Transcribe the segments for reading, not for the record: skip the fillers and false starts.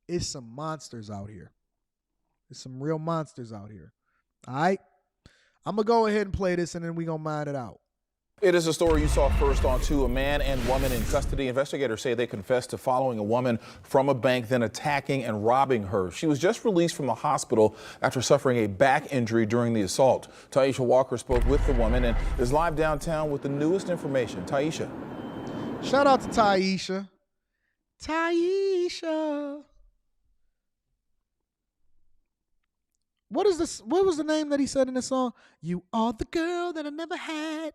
It's some monsters out here. There's some real monsters out here. All right? I'm going to go ahead and play this, and then we're going to mind it out. It is a story you saw first on 2. A man and woman in custody. Investigators say they confessed to following a woman from a bank, then attacking and robbing her. She was just released from the hospital after suffering a back injury during the assault. Taisha Walker spoke with the woman and is live downtown with the newest information. Taisha. Shout out to Taisha. Taisha. What is this? What was the name that he said in the song? You are the girl that I never had.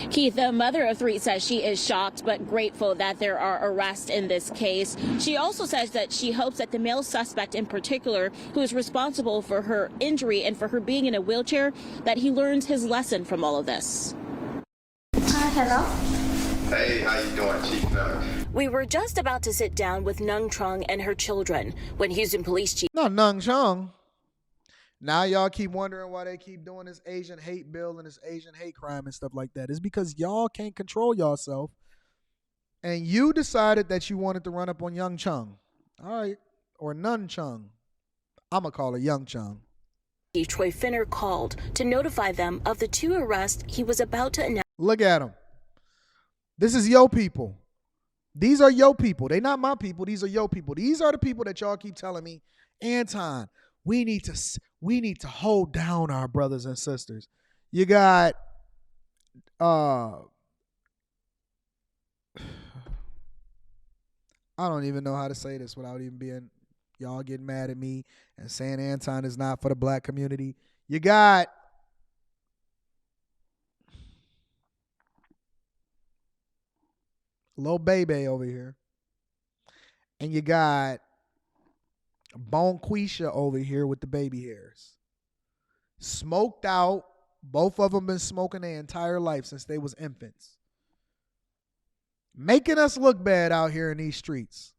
Keith, the mother of 3, says she is shocked but grateful that there are arrests in this case. She also says that she hopes that the male suspect in particular, who is responsible for her injury and for her being in a wheelchair, that he learns his lesson from all of this. Hello. Hey, how you doing, Chief Nung? We were just about to sit down with Nung Chung and her children when Houston Police Chief... No, Nung Chung. Now y'all keep wondering why they keep doing this Asian hate bill and this Asian hate crime and stuff like that. It's because y'all can't control yourself. And you decided that you wanted to run up on Young Chung. All right. Or Nun Chung. I'm going to call her Young Chung. Chief Troy Finner called to notify them of the 2 arrests he was about to announce. Look at them. This is yo people. These are yo people. They not my people. These are yo people. These are the people that y'all keep telling me, Anton, we need to hold down our brothers and sisters. You got I don't even know how to say this without even being y'all getting mad at me and saying Anton is not for the black community. You got Lil Baby over here. And you got Bonquisha over here with the baby hairs. Smoked out. Both of them been smoking their entire life since they was infants. Making us look bad out here in these streets.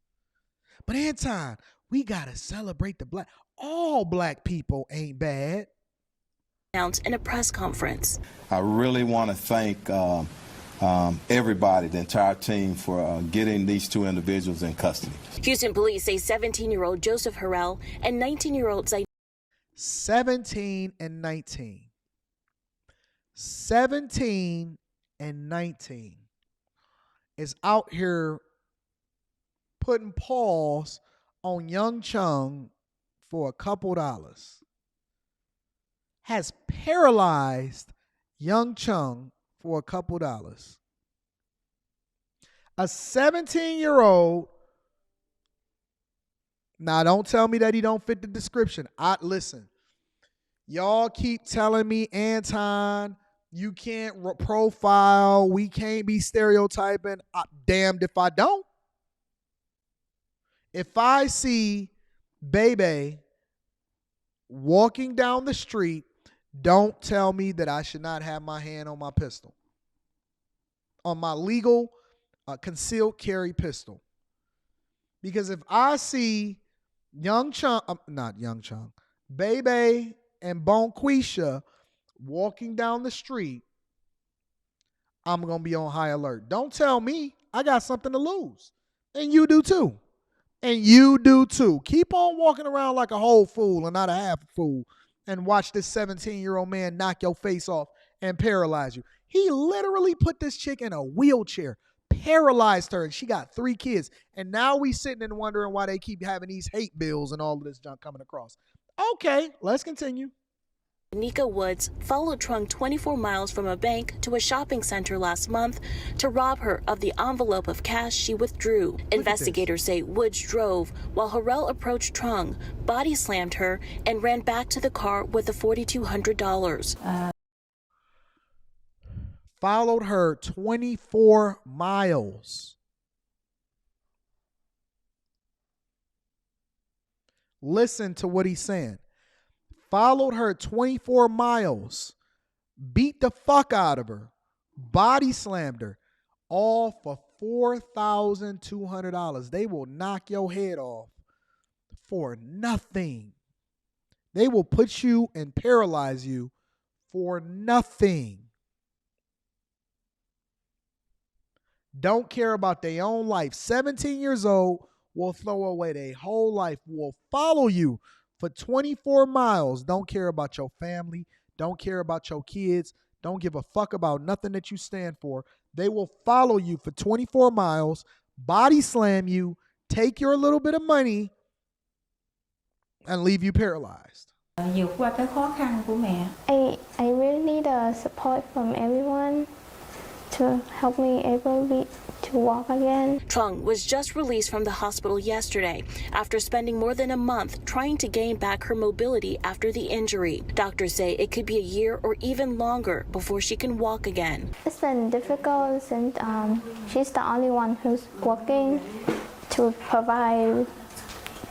But Anton, we got to celebrate the black. All black people ain't bad. Announced in a press conference. I really want to thank everybody, the entire team, for getting these 2 individuals in custody. Houston police say 17-year-old Joseph Harrell and 19-year-old 17 and 19. 17 and 19 is out here putting paws on Young Chung for a couple dollars. Has paralyzed Young Chung for a couple dollars. A 17-year-old. Now, don't tell me that he don't fit the description. Listen, y'all keep telling me, Anton, you can't profile. We can't be stereotyping. Damned if I don't. If I see Bebe walking down the street, don't tell me that I should not have my hand on my pistol. On my legal concealed carry pistol. Because if I see Bebe and Bonquisha walking down the street, I'm going to be on high alert. Don't tell me I got something to lose. And you do too. And you do too. Keep on walking around like a whole fool and not a half fool. And watch this 17-year-old man knock your face off and paralyze you. He literally put this chick in a wheelchair, paralyzed her, and she got 3 kids. And now we sitting and wondering why they keep having these hate bills and all of this junk coming across. Okay, let's continue. Nika Woods followed Trung 24 miles from a bank to a shopping center last month to rob her of the envelope of cash she withdrew. Investigators say Woods drove while Harrell approached Trung, body slammed her, and ran back to the car with the $4,200. Followed her 24 miles. Listen to what he's saying. Followed her 24 miles, beat the fuck out of her, body slammed her, all for $4,200. They will knock your head off for nothing. They will put you and paralyze you for nothing. don't care about their own life. 17 years old will throw away their whole life, will follow you for 24 miles, don't care about your family, don't care about your kids, don't give a fuck about nothing that you stand for. They will follow you for 24 miles, body slam you, take your little bit of money, and leave you paralyzed. Vượt qua cái khó khăn của mẹ. I really need support from everyone to help me able to walk again. Trung was just released from the hospital yesterday after spending more than a month trying to gain back her mobility after the injury. Doctors say it could be a year or even longer before she can walk again. It's been difficult since she's the only one who's working to provide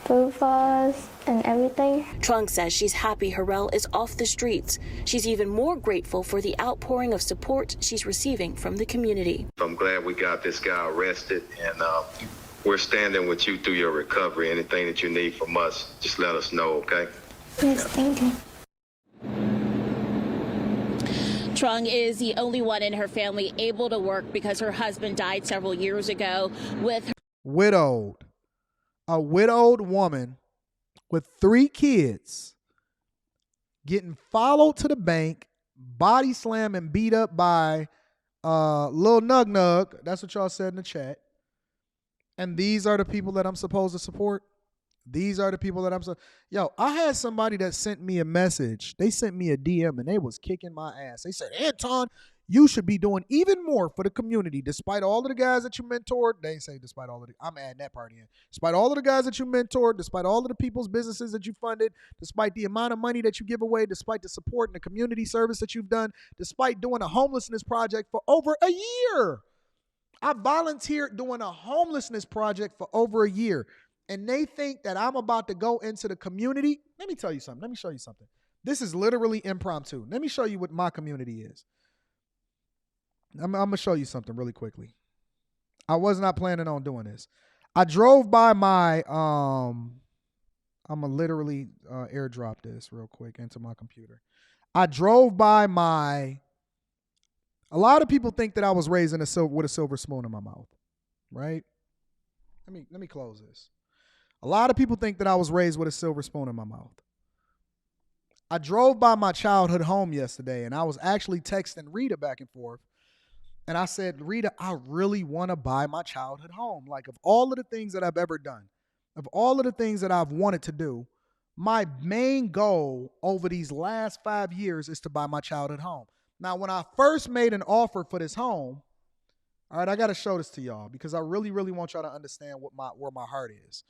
food for us and everything. Trung says she's happy Harrell is off the streets. She's even more grateful for the outpouring of support she's receiving from the community. I'm glad we got this guy arrested, and we're standing with you through your recovery. Anything that you need from us, just let us know, okay? Yes, thank you. Trung is the only one in her family able to work because her husband died several years ago. With her Widowed. A widowed woman with 3 kids getting followed to the bank, body slammed and beat up by Lil Nug Nug. That's what y'all said in the chat. And these are the people that I'm supposed to support. These are the people that Yo, I had somebody that sent me a message. They sent me a DM and they was kicking my ass. They said, Anton, you should be doing even more for the community. Despite all of the guys that you mentored, they say despite all of the, I'm adding that part in. Despite all of the guys that you mentored, despite all of the people's businesses that you funded, despite the amount of money that you give away, despite the support and the community service that you've done, despite doing a homelessness project for over a year. I volunteered doing a homelessness project for over a year. And they think that I'm about to go into the community. Let me tell you something. Let me show you something. This is literally impromptu. Let me show you what my community is. I'm going to show you something really quickly. I was not planning on doing this. I drove by my, I'm going to literally airdrop this real quick into my computer. I drove by my, a lot of people think that I was raised with a silver spoon in my mouth, right? Let me close this. A lot of people think that I was raised with a silver spoon in my mouth. I drove by my childhood home yesterday, and I was actually texting Rita back and forth. And I said, Rita, I really want to buy my childhood home. Like, of all of the things that I've ever done, of all of the things that I've wanted to do, my main goal over these last 5 years is to buy my childhood home. Now, when I first made an offer for this home, all right, I got to show this to y'all because I really, really want y'all to understand where my heart is.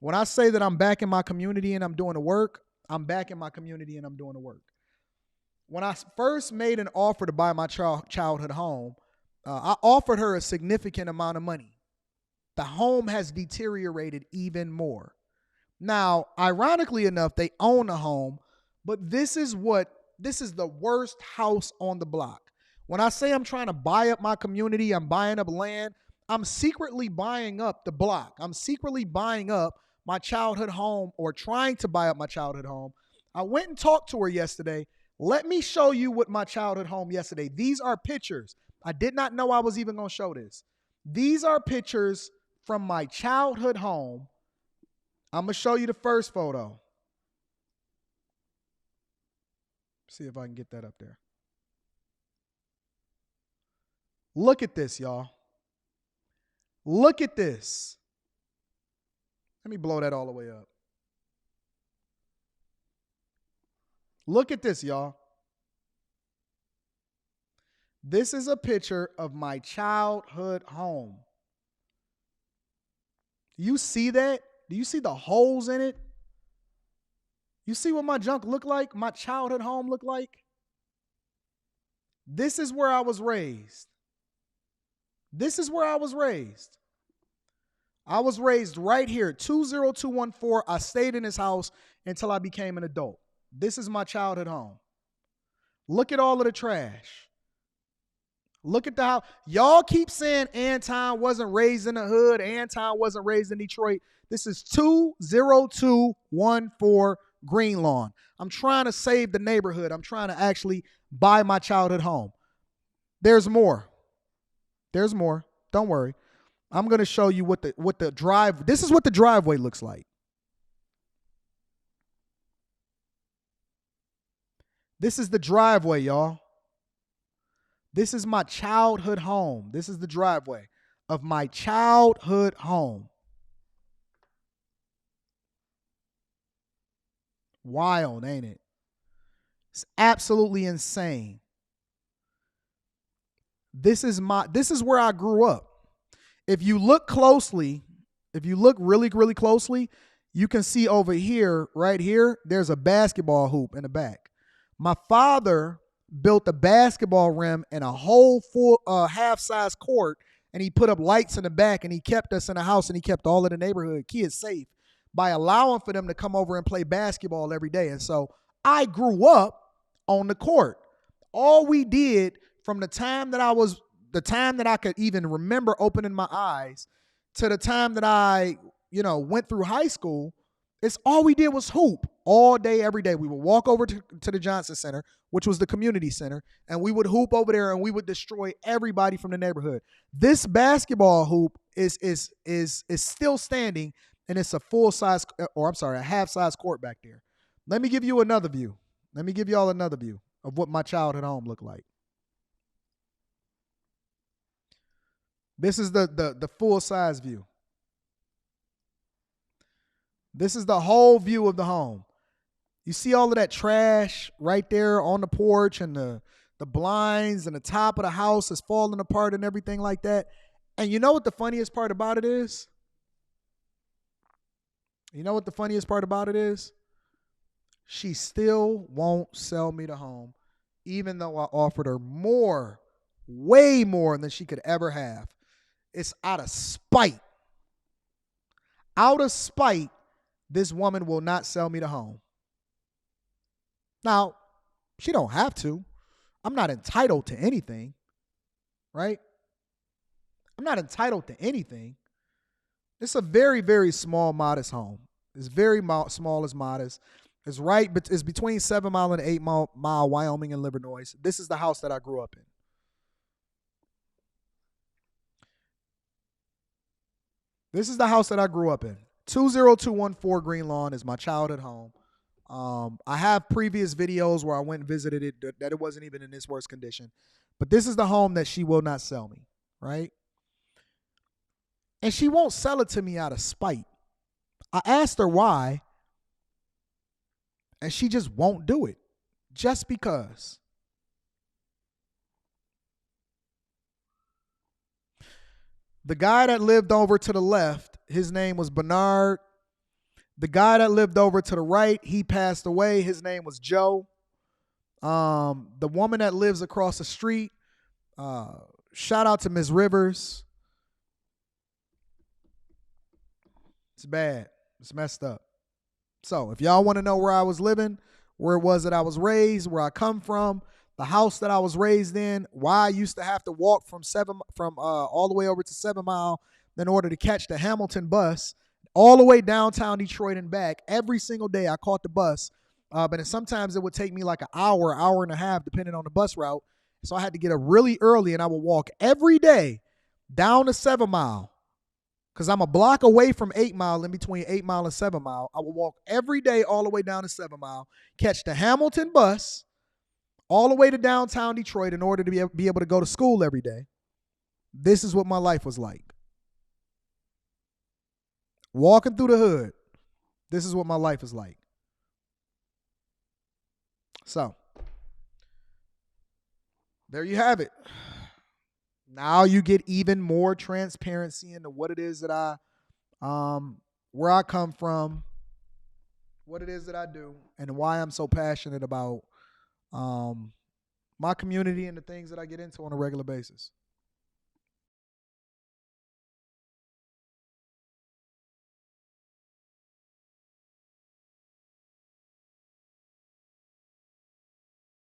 When I say that I'm back in my community and I'm doing the work, I'm back in my community and I'm doing the work. When I first made an offer to buy my childhood home, I offered her a significant amount of money. The home has deteriorated even more. Now, ironically enough, they own a home, but this is the worst house on the block. When I say I'm trying to buy up my community, I'm buying up land, I'm secretly buying up the block. I'm secretly buying up my childhood home or trying to buy up my childhood home. I went and talked to her yesterday. Let me show you what my childhood home yesterday. These are pictures. I did not know I was even going to show this. These are pictures from my childhood home. I'm going to show you the first photo. See if I can get that up there. Look at this, y'all. Look at this. Let me blow that all the way up. Look at this, y'all. This is a picture of my childhood home. Do you see that? Do you see the holes in it? You see what my junk looked like? My childhood home looked like? This is where I was raised. This is where I was raised. I was raised right here, 20214. I stayed in this house until I became an adult. This is my childhood home. Look at all of the trash. Look at the house. Y'all keep saying Anton wasn't raised in the hood. Anton wasn't raised in Detroit. This is 20214 Green Lawn. I'm trying to save the neighborhood. I'm trying to actually buy my childhood home. There's more. There's more. Don't worry. I'm going to show you what the drive. This is what the driveway looks like. This is the driveway, y'all. This is my childhood home. This is the driveway of my childhood home. Wild, ain't it? It's absolutely insane. This is where I grew up. If you look closely, if you look really, really closely, you can see over here, right here, there's a basketball hoop in the back. My father built a basketball rim and a whole full half-size court, and he put up lights in the back, and he kept us in the house, and he kept all of the neighborhood kids safe by allowing for them to come over and play basketball every day. And so I grew up on the court. All we did from the time that I could even remember opening my eyes to the time that I, went through high school, it's all we did was hoop all day, every day. We would walk over to the Johnson Center, which was the community center, and we would hoop over there, and we would destroy everybody from the neighborhood. This basketball hoop is still standing, and it's a a half-size court back there. Let me give you another view. Let me give y'all another view of what my childhood home looked like. This is the full-size view. This is the whole view of the home. You see all of that trash right there on the porch, and the blinds, and the top of the house is falling apart and everything like that. And you know what the funniest part about it is? She still won't sell me the home, even though I offered her more, way more than she could ever have. It's out of spite. Out of spite, this woman will not sell me the home. Now, she don't have to. I'm not entitled to anything, right? I'm not entitled to anything. It's a very, very small, modest home. It's very small, it's modest. It's between 7 Mile and 8 Mile, Wyoming and Livernois. This is the house that I grew up in. This is the house that I grew up in. 20214 Green Lawn is my childhood home. I have previous videos where I went and visited it that it wasn't even in this worst condition. But this is the home that she will not sell me, right? And she won't sell it to me out of spite. I asked her why, and she just won't do it, just because. The guy that lived over to the left, his name was Bernard. The guy that lived over to the right, he passed away. His name was Joe. The woman that lives across the street, shout out to Ms. Rivers. It's bad. It's messed up. So if y'all want to know where I was living, where it was that I was raised, where I come from, the house that I was raised in, why I used to have to walk from all the way over to 7 Mile in order to catch the Hamilton bus all the way downtown Detroit and back. Every single day I caught the bus, but sometimes it would take me like an hour and a half, depending on the bus route. So I had to get up really early, and I would walk every day down to 7 Mile because I'm a block away from 8 Mile, in between 8 Mile and 7 Mile. I would walk every day all the way down to 7 Mile, catch the Hamilton bus all the way to downtown Detroit in order to be able to go to school every day. This is what my life was like. Walking through the hood, this is what my life is like. So, there you have it. Now you get even more transparency into what it is that where I come from, what it is that I do, and why I'm so passionate about my community and the things that I get into on a regular basis.